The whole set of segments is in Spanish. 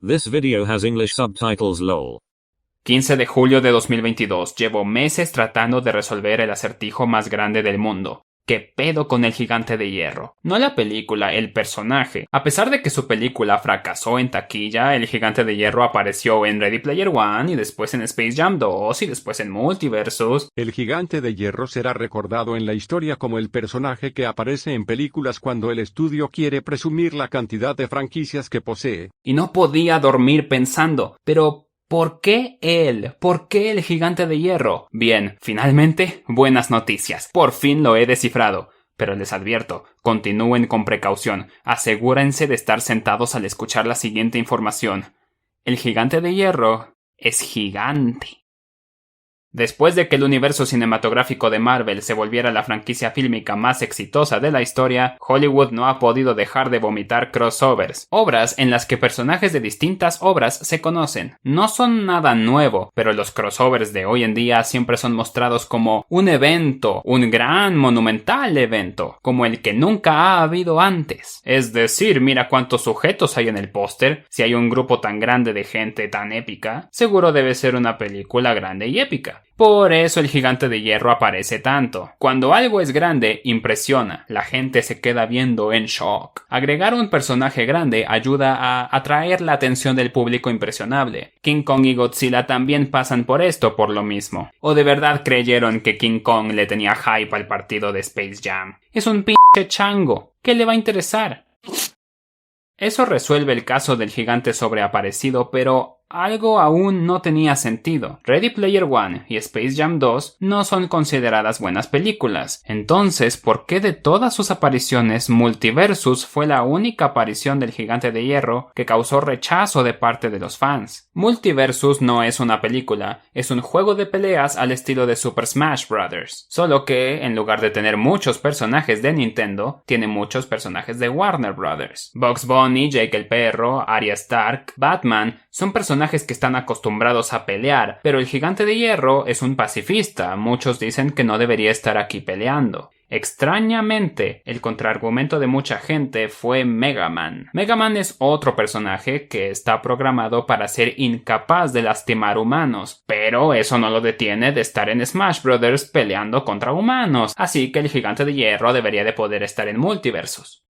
This video has English subtitles lol. 15 de julio de 2022. Llevo meses tratando de resolver el acertijo más grande del mundo. ¿Qué pedo con el gigante de hierro? No la película, el personaje. A pesar de que su película fracasó en taquilla, el gigante de hierro apareció en Ready Player One y después en Space Jam 2 y después en Multiversus. El gigante de hierro será recordado en la historia como el personaje que aparece en películas cuando el estudio quiere presumir la cantidad de franquicias que posee. Y no podía dormir pensando, pero ¿por qué él? ¿Por qué el gigante de hierro? Bien, finalmente, buenas noticias. Por fin lo he descifrado. Pero les advierto, continúen con precaución. Asegúrense de estar sentados al escuchar la siguiente información. El gigante de hierro es gigante. Después de que el universo cinematográfico de Marvel se volviera la franquicia fílmica más exitosa de la historia, Hollywood no ha podido dejar de vomitar crossovers, obras en las que personajes de distintas obras se conocen. No son nada nuevo, pero los crossovers de hoy en día siempre son mostrados como un evento, un gran monumental evento, como el que nunca ha habido antes. Es decir, mira cuántos sujetos hay en el póster. Si hay un grupo tan grande de gente tan épica, seguro debe ser una película grande y épica. Por eso el gigante de hierro aparece tanto. Cuando algo es grande, impresiona. La gente se queda viendo en shock. Agregar un personaje grande ayuda a atraer la atención del público impresionable. King Kong y Godzilla también pasan por esto por lo mismo. ¿O de verdad creyeron que King Kong le tenía hype al partido de Space Jam? Es un pinche chango. ¿Qué le va a interesar? Eso resuelve el caso del gigante sobreaparecido, pero algo aún no tenía sentido. Ready Player One y Space Jam 2 no son consideradas buenas películas. Entonces, ¿por qué de todas sus apariciones, Multiversus fue la única aparición del gigante de hierro que causó rechazo de parte de los fans? Multiversus no es una película, es un juego de peleas al estilo de Super Smash Bros. Solo que, en lugar de tener muchos personajes de Nintendo, tiene muchos personajes de Warner Bros. Bugs Bunny, Jake el perro, Arya Stark, Batman son personajes que están acostumbrados a pelear, pero el gigante de hierro es un pacifista. Muchos dicen que no debería estar aquí peleando. Extrañamente, el contraargumento de mucha gente fue Mega Man. Mega Man es otro personaje que está programado para ser incapaz de lastimar humanos, pero eso no lo detiene de estar en Smash Bros. Peleando contra humanos, así que el gigante de hierro debería de poder estar en Multiversus.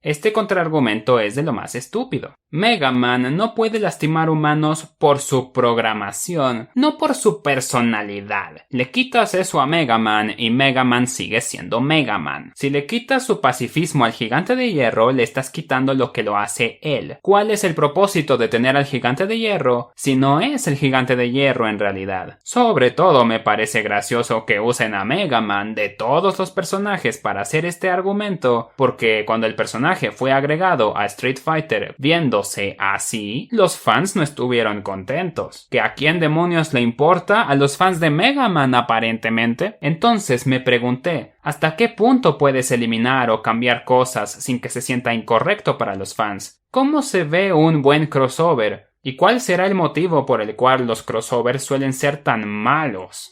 Este contraargumento es de lo más estúpido. Mega Man no puede lastimar humanos por su programación, no por su personalidad. Le quitas eso a Mega Man y Mega Man sigue siendo Mega Man. Si le quitas su pacifismo al gigante de hierro, le estás quitando lo que lo hace él. ¿Cuál es el propósito de tener al gigante de hierro si no es el gigante de hierro en realidad? Sobre todo me parece gracioso que usen a Mega Man de todos los personajes para hacer este argumento, porque cuando el personaje fue agregado a Street Fighter viéndose así, los fans no estuvieron contentos. ¿Que a quién demonios le importa? A los fans de Mega Man aparentemente. Entonces me pregunté, ¿hasta qué punto puedes eliminar o cambiar cosas sin que se sienta incorrecto para los fans? ¿Cómo se ve un buen crossover? ¿Y cuál será el motivo por el cual los crossovers suelen ser tan malos?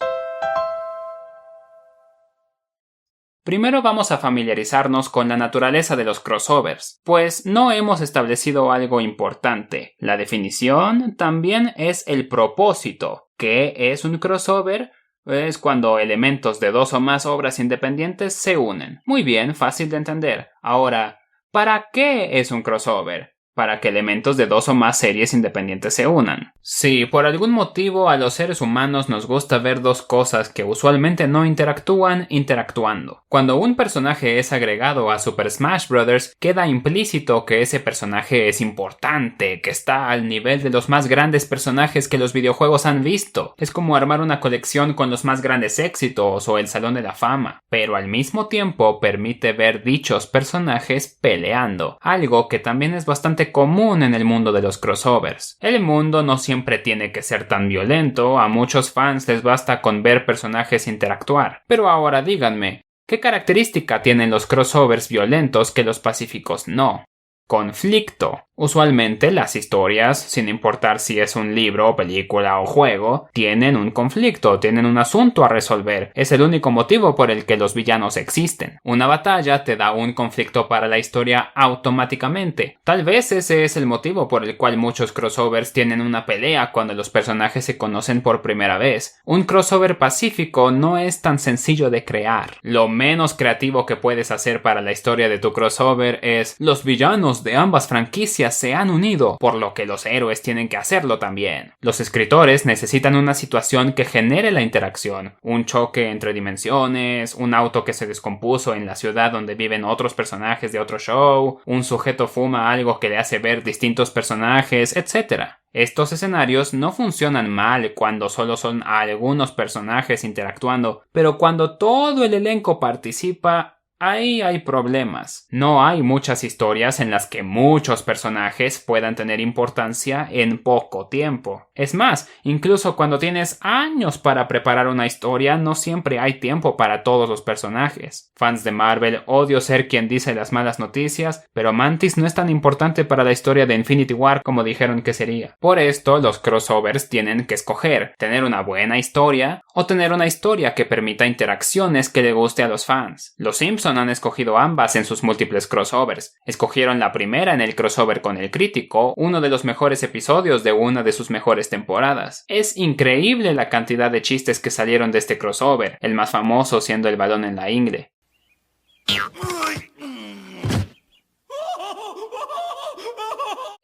Primero vamos a familiarizarnos con la naturaleza de los crossovers, pues no hemos establecido algo importante. La definición también es el propósito. ¿Qué es un crossover? Es cuando elementos de dos o más obras independientes se unen. Muy bien, fácil de entender. Ahora, ¿para qué es un crossover? Para que elementos de dos o más series independientes se unan. Si por algún motivo a los seres humanos nos gusta ver dos cosas que usualmente no interactúan, interactuando. Cuando un personaje es agregado a Super Smash Bros., queda implícito que ese personaje es importante, que está al nivel de los más grandes personajes que los videojuegos han visto. Es como armar una colección con los más grandes éxitos o el Salón de la Fama, pero al mismo tiempo permite ver dichos personajes peleando, algo que también es bastante común en el mundo de los crossovers. El mundo no siempre tiene que ser tan violento, a muchos fans les basta con ver personajes interactuar. Pero ahora díganme, ¿qué característica tienen los crossovers violentos que los pacíficos no? conflicto. Usualmente las historias, sin importar si es un libro, película o juego, tienen un conflicto, tienen un asunto a resolver. Es el único motivo por el que los villanos existen. Una batalla te da un conflicto para la historia automáticamente. Tal vez ese es el motivo por el cual muchos crossovers tienen una pelea cuando los personajes se conocen por primera vez. Un crossover pacífico no es tan sencillo de crear. Lo menos creativo que puedes hacer para la historia de tu crossover es: los villanos de ambas franquicias se han unido, por lo que los héroes tienen que hacerlo también. Los escritores necesitan una situación que genere la interacción, un choque entre dimensiones, un auto que se descompuso en la ciudad donde viven otros personajes de otro show, un sujeto fuma algo que le hace ver distintos personajes, etc. Estos escenarios no funcionan mal cuando solo son algunos personajes interactuando, pero cuando todo el elenco participa, ahí hay problemas. No hay muchas historias en las que muchos personajes puedan tener importancia en poco tiempo. Es más, incluso cuando tienes años para preparar una historia, no siempre hay tiempo para todos los personajes. Fans de Marvel, odio ser quien dice las malas noticias, pero Mantis no es tan importante para la historia de Infinity War como dijeron que sería. Por esto, los crossovers tienen que escoger tener una buena historia o tener una historia que permita interacciones que le guste a los fans. Los Simpsons han escogido ambas en sus múltiples crossovers. Escogieron la primera en el crossover con El Crítico, uno de los mejores episodios de una de sus mejores temporadas. Es increíble la cantidad de chistes que salieron de este crossover, el más famoso siendo el balón en la ingle.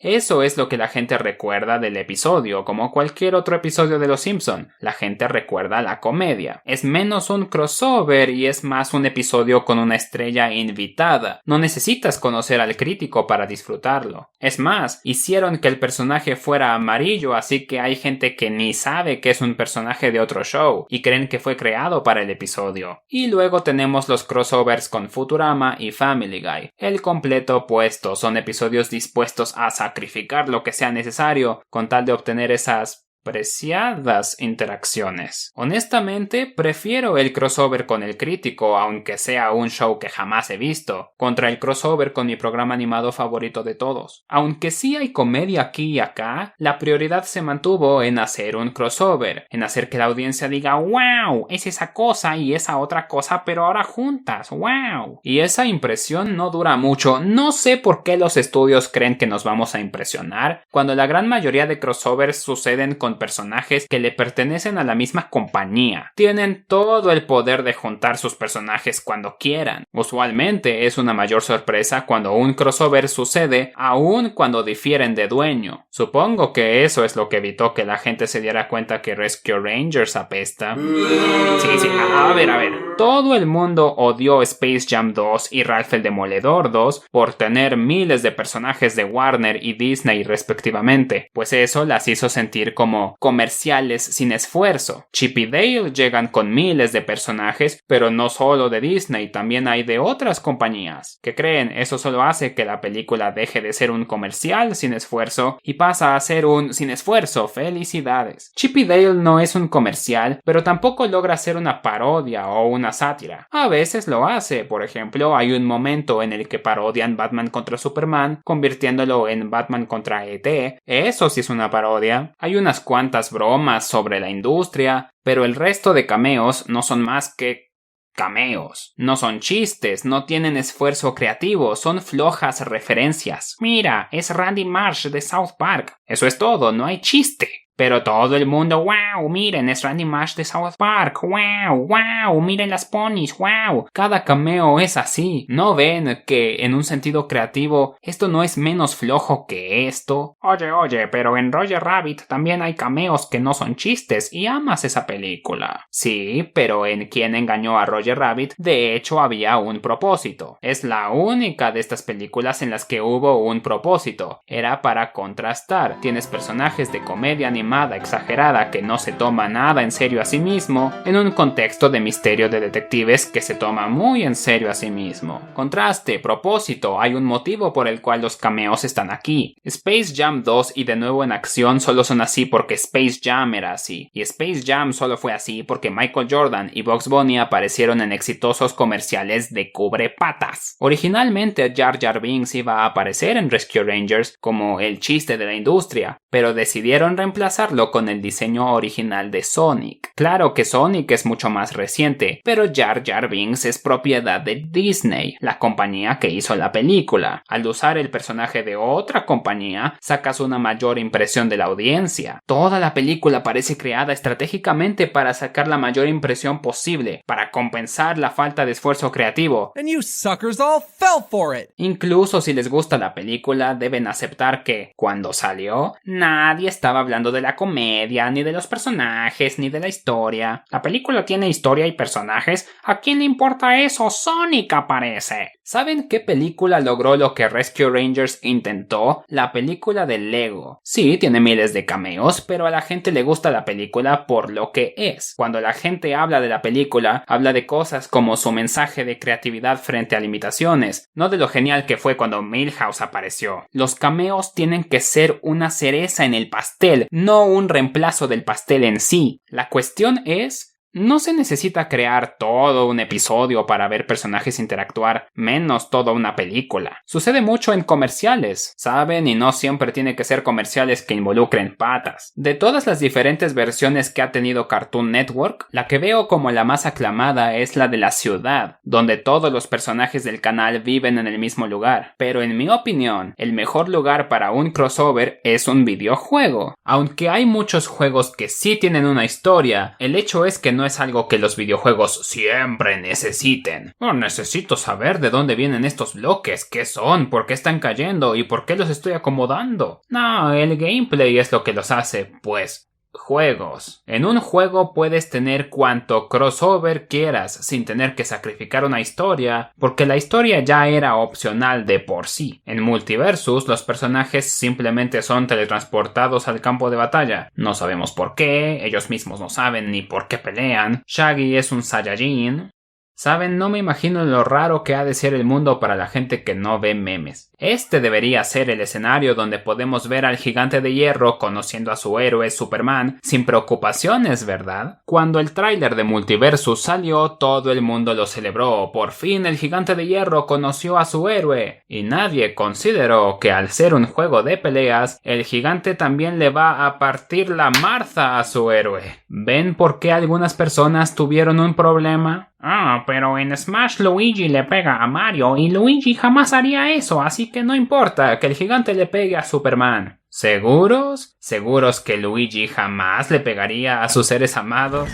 Eso es lo que la gente recuerda del episodio, como cualquier otro episodio de Los Simpson. La gente recuerda la comedia. Es menos un crossover y es más un episodio con una estrella invitada. No necesitas conocer al crítico para disfrutarlo. Es más, hicieron que el personaje fuera amarillo, así que hay gente que ni sabe que es un personaje de otro show y creen que fue creado para el episodio. Y luego tenemos los crossovers con Futurama y Family Guy. El completo opuesto, son episodios dispuestos a sacrificar lo que sea necesario con tal de obtener esas preciadas interacciones. Honestamente, prefiero el crossover con El Crítico, aunque sea un show que jamás he visto, contra el crossover con mi programa animado favorito de todos. Aunque sí hay comedia aquí y acá, la prioridad se mantuvo en hacer un crossover, en hacer que la audiencia diga ¡wow! Es esa cosa y esa otra cosa, pero ahora juntas, ¡wow! Y esa impresión no dura mucho. No sé por qué los estudios creen que nos vamos a impresionar, cuando la gran mayoría de crossovers suceden con personajes que le pertenecen a la misma compañía. Tienen todo el poder de juntar sus personajes cuando quieran. Usualmente es una mayor sorpresa cuando un crossover sucede, aun cuando difieren de dueño. Supongo que eso es lo que evitó que la gente se diera cuenta que Rescue Rangers apesta. Sí, a ver. Todo el mundo odió Space Jam 2 y Ralph el Demoledor 2 por tener miles de personajes de Warner y Disney respectivamente, pues eso las hizo sentir como comerciales sin esfuerzo. Chip y Dale llegan con miles de personajes, pero no solo de Disney, también hay de otras compañías. ¿Qué creen? Eso solo hace que la película deje de ser un comercial sin esfuerzo y pasa a ser un sin esfuerzo. ¡Felicidades! Chip y Dale no es un comercial, pero tampoco logra ser una parodia o una sátira. A veces lo hace. Por ejemplo, hay un momento en el que parodian Batman contra Superman, convirtiéndolo en Batman contra ET. Eso sí es una parodia. Hay unas cuantas bromas sobre la industria, pero el resto de cameos no son más que cameos. No son chistes, no tienen esfuerzo creativo, son flojas referencias. Mira, es Randy Marsh de South Park. Eso es todo, no hay chiste. Pero todo el mundo, wow, miren, es Randy Marsh de South Park, wow, miren las ponis, wow. Cada cameo es así. ¿No ven que, en un sentido creativo, esto no es menos flojo que esto? Oye, pero en Roger Rabbit también hay cameos que no son chistes y amas esa película. Sí, pero en Quién engañó a Roger Rabbit, de hecho había un propósito. Es la única de estas películas en las que hubo un propósito. Era para contrastar. Tienes personajes de comedia animada animada exagerada que no se toma nada en serio a sí mismo, en un contexto de misterio de detectives que se toma muy en serio a sí mismo. Contraste, propósito, hay un motivo por el cual los cameos están aquí. Space Jam 2 y De Nuevo en Acción solo son así porque Space Jam era así, y Space Jam solo fue así porque Michael Jordan y Bugs Bunny aparecieron en exitosos comerciales de cubrepatas. Originalmente Jar Jar Binks iba a aparecer en Rescue Rangers como el chiste de la industria, pero decidieron reemplazarlo con el diseño original de Sonic. Claro que Sonic es mucho más reciente, pero Jar Jar Binks es propiedad de Disney, la compañía que hizo la película. Al usar el personaje de otra compañía, sacas una mayor impresión de la audiencia. Toda la película parece creada estratégicamente para sacar la mayor impresión posible, para compensar la falta de esfuerzo creativo. And you suckers all fell for it. Incluso si les gusta la película, deben aceptar que, cuando salió, nadie estaba hablando de la comedia, ni de los personajes, ni de la historia. La película tiene historia y personajes. ¿A quién le importa eso? Sonic aparece. ¿Saben qué película logró lo que Rescue Rangers intentó? La película de Lego. Sí, tiene miles de cameos, pero a la gente le gusta la película por lo que es. Cuando la gente habla de la película, habla de cosas como su mensaje de creatividad frente a limitaciones, no de lo genial que fue cuando Milhouse apareció. Los cameos tienen que ser una cereza en el pastel, no un reemplazo del pastel en sí. La cuestión es... no se necesita crear todo un episodio para ver personajes interactuar, menos toda una película. Sucede mucho en comerciales, ¿saben? Y no siempre tiene que ser comerciales que involucren patas. De todas las diferentes versiones que ha tenido Cartoon Network, la que veo como la más aclamada es la de la ciudad, donde todos los personajes del canal viven en el mismo lugar. Pero en mi opinión, el mejor lugar para un crossover es un videojuego. Aunque hay muchos juegos que sí tienen una historia, el hecho es que no es algo que los videojuegos siempre necesiten. No necesito saber de dónde vienen estos bloques, qué son, por qué están cayendo y por qué los estoy acomodando. No, el gameplay es lo que los hace, pues... juegos. En un juego puedes tener cuanto crossover quieras sin tener que sacrificar una historia, porque la historia ya era opcional de por sí. En Multiversus los personajes simplemente son teletransportados al campo de batalla. No sabemos por qué, ellos mismos no saben ni por qué pelean. Shaggy es un Saiyajin. Saben, no me imagino lo raro que ha de ser el mundo para la gente que no ve memes. Este debería ser el escenario donde podemos ver al Gigante de Hierro conociendo a su héroe Superman sin preocupaciones, ¿verdad? Cuando el tráiler de Multiversus salió, todo el mundo lo celebró. Por fin el Gigante de Hierro conoció a su héroe. Y nadie consideró que al ser un juego de peleas, el gigante también le va a partir la Martha a su héroe. ¿Ven por qué algunas personas tuvieron un problema? Ah, pero en Smash Luigi le pega a Mario y Luigi jamás haría eso, así que no importa que el gigante le pegue a Superman. ¿Seguros? ¿Seguros que Luigi jamás le pegaría a sus seres amados?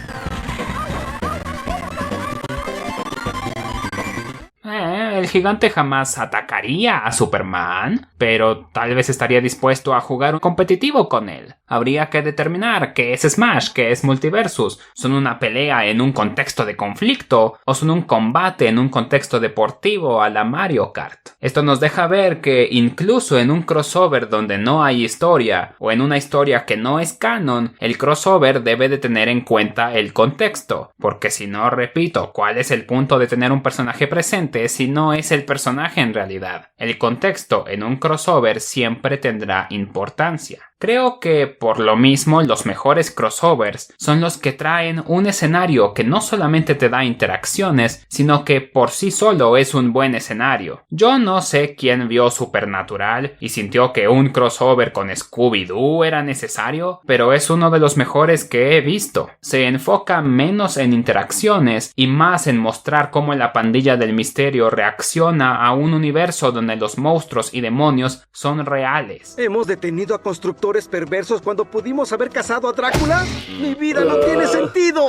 El gigante jamás atacaría a Superman, pero tal vez estaría dispuesto a jugar un competitivo con él. Habría que determinar qué es Smash, qué es Multiversus. ¿Son una pelea en un contexto de conflicto o son un combate en un contexto deportivo a la Mario Kart? Esto nos deja ver que incluso en un crossover donde no hay historia o en una historia que no es canon, el crossover debe de tener en cuenta el contexto, porque si no, repito, ¿cuál es el punto de tener un personaje presente si no es el personaje en realidad? El contexto en un crossover siempre tendrá importancia. Creo que, por lo mismo, los mejores crossovers son los que traen un escenario que no solamente te da interacciones, sino que por sí solo es un buen escenario. Yo no sé quién vio Supernatural y sintió que un crossover con Scooby-Doo era necesario, pero es uno de los mejores que he visto. Se enfoca menos en interacciones y más en mostrar cómo la pandilla del misterio reacciona a un universo donde los monstruos y demonios son reales. ¿Hemos detenido a constructores perversos cuando pudimos haber cazado a Drácula? ¡Mi vida no tiene sentido!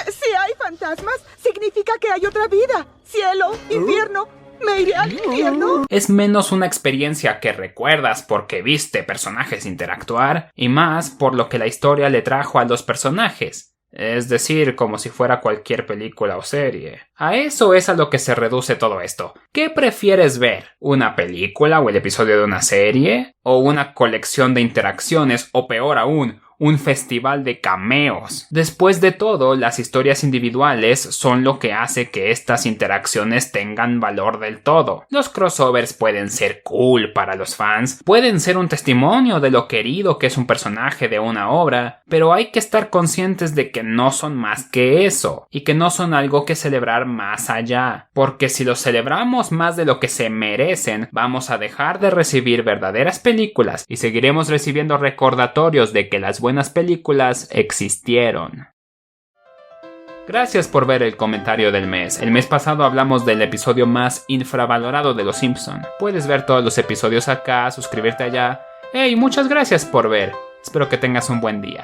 Si hay fantasmas, significa que hay otra vida. Cielo, infierno, me iré al infierno. Es menos una experiencia que recuerdas porque viste personajes interactuar y más por lo que la historia le trajo a los personajes. Es decir, como si fuera cualquier película o serie. A eso es a lo que se reduce todo esto. ¿Qué prefieres ver? ¿Una película o el episodio de una serie? ¿O una colección de interacciones? O peor aún, un festival de cameos. Después de todo, las historias individuales son lo que hace que estas interacciones tengan valor del todo. Los crossovers pueden ser cool para los fans, pueden ser un testimonio de lo querido que es un personaje de una obra, pero hay que estar conscientes de que no son más que eso, y que no son algo que celebrar más allá, porque si los celebramos más de lo que se merecen, vamos a dejar de recibir verdaderas películas y seguiremos recibiendo recordatorios de que las buenas películas existieron. Gracias por ver el comentario del mes. El mes pasado hablamos del episodio más infravalorado de Los Simpson. Puedes ver todos los episodios acá, suscribirte allá. Hey, muchas gracias por ver. Espero que tengas un buen día.